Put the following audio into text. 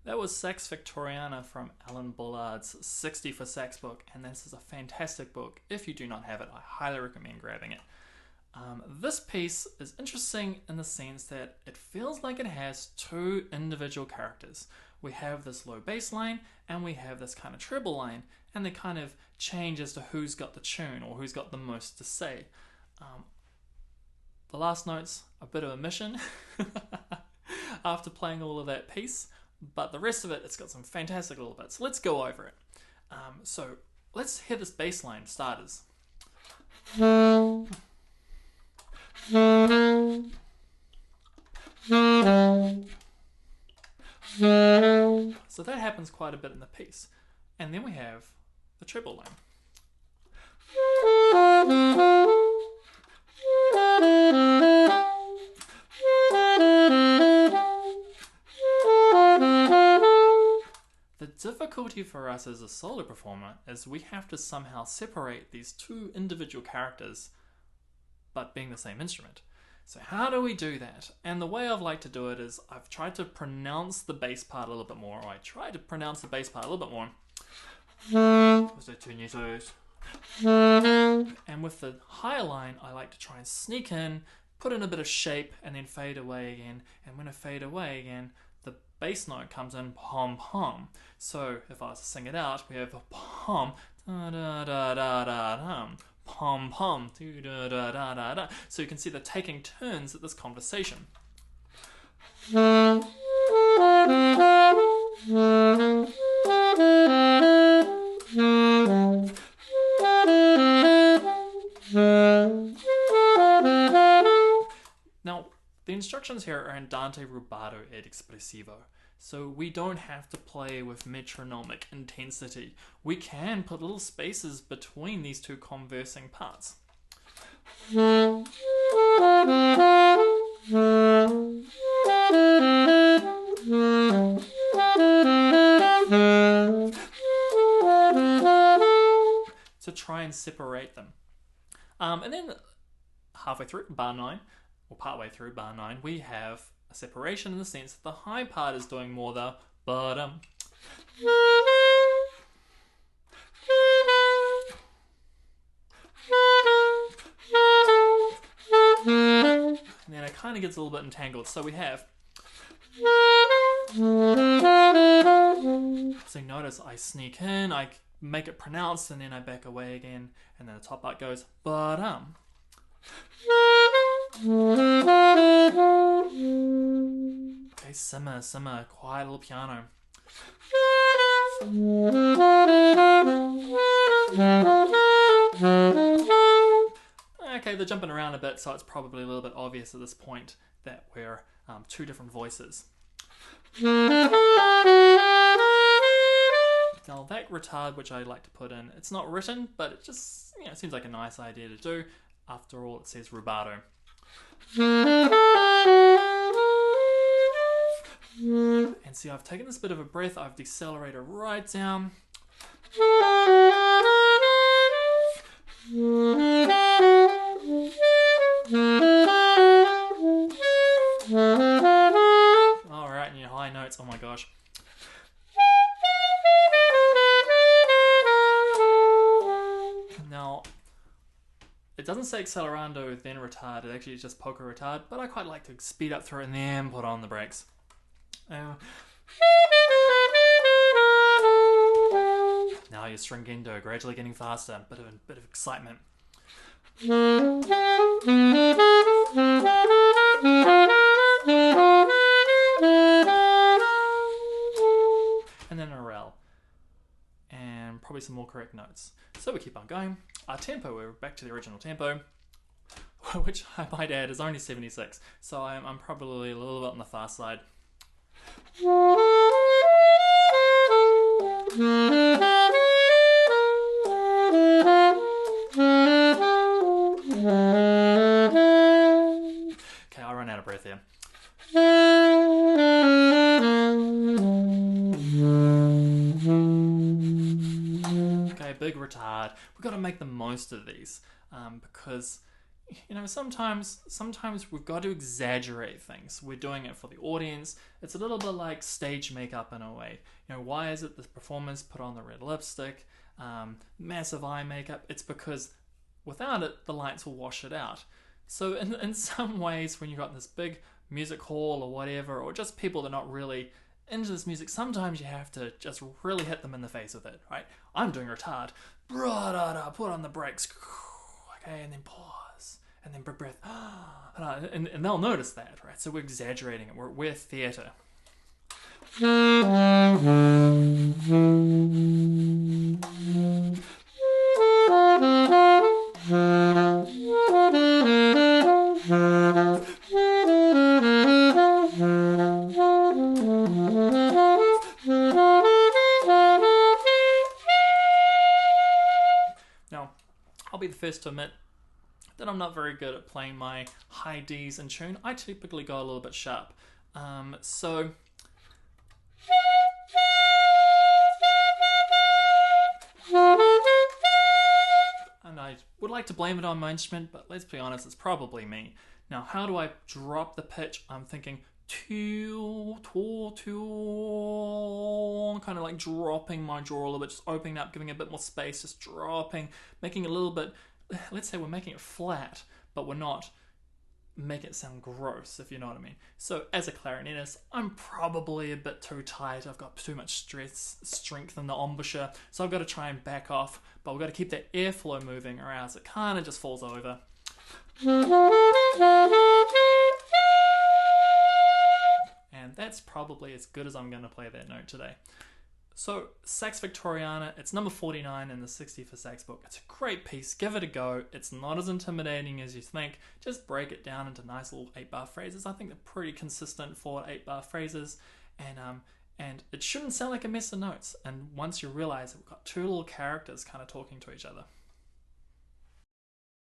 That was Sax Victoriana from Alan Bullard's 60 for Sax book, and this is a fantastic book. If you do not have it, I highly recommend grabbing it. This piece is interesting in the sense that it feels like it has two individual characters. We have this low bass line and we have this kind of treble line, and they kind of change as to who's got the tune or who's got the most to say. The last note's a bit of a mission after playing all of that piece, but the rest of it, it's got some fantastic little bits. Let's go over it. So let's hear this bass line starters. So that happens quite a bit in the piece. And then we have the treble line. The difficulty for us as a solo performer is we have to somehow separate these two individual characters but being the same instrument. So how do we do that? And the way I've liked to do it is I've tried to pronounce the bass part a little bit more, or I try to pronounce the bass part a little bit more. And with the higher line, I like to try and sneak in, put in a bit of shape, and then fade away again. And when I fade away again, the bass note comes in pom pom. So if I was to sing it out, we have a pom, da da da da da dum, pom pom, da da da da da. So you can see they're taking turns at this conversation. Now, the instructions here are andante rubato ed espressivo, so we don't have to play with metronomic intensity. We can put little spaces between these two conversing parts. To try and separate them. And then halfway through, bar 9, or partway through bar 9, we have a separation in the sense that the high part is doing more the ba-dum. And then it kind of gets a little bit entangled. So we have. So notice I sneak in, I make it pronounced, and then I back away again, and then the top part goes ba-dum. Okay, simmer, quiet little piano. Okay, they're jumping around a bit, so it's probably a little bit obvious at this point that we're two different voices. Now that retard, which I like to put in, it's not written, but it just, it seems like a nice idea to do. After all, it says rubato. And see, I've taken this bit of a breath, I've decelerated right down. Alright, and your high notes, oh my gosh. Now, it doesn't say accelerando then retard, it actually is just polka retard, but I quite like to speed up through it and then put on the brakes. Now your stringendo gradually getting faster, bit of excitement. And then a rel. And probably some more correct notes. So we keep on going. Our tempo, we're back to the original tempo, which I might add is only 76. So I'm probably a little bit on the fast side. Okay, I run out of breath here. Okay, big retard. We've got to make the most of these because sometimes we've got to exaggerate things. We're doing it for the audience. It's a little bit like stage makeup in a way. Why is it the performers put on the red lipstick, massive eye makeup? It's because without it, the lights will wash it out. So in some ways, when you've got this big music hall or whatever, or just people that are not really into this music, sometimes you have to just really hit them in the face with it, right? I'm doing retard. Put on the brakes. Okay, and then pause. And then big breath. And they'll notice that, right? So we're exaggerating it. We're theatre. Now, I'll be the first to admit that I'm not very good at playing my high Ds in tune. I typically go a little bit sharp. So and I would like to blame it on my instrument, but let's be honest, it's probably me. Now, how do I drop the pitch? I'm thinking kind of like dropping my jaw a little bit, just opening up, giving it a bit more space, just dropping, making it a little bit, let's say we're making it flat, but we're not making it sound gross, if you know what I mean. So as a clarinetist, I'm probably a bit too tight. I've got too much strength in the embouchure, so I've got to try and back off, but we've got to keep that airflow moving or else it kind of just falls over. And that's probably as good as I'm going to play that note today. So, Sax Victoriana, it's number 49 in the 60 for Sax book. It's a great piece, give it a go. It's not as intimidating as you think. Just break it down into nice little 8-bar phrases. I think they're pretty consistent for 8-bar phrases. And it shouldn't sound like a mess of notes. And once you realize that we've got two little characters kind of talking to each other.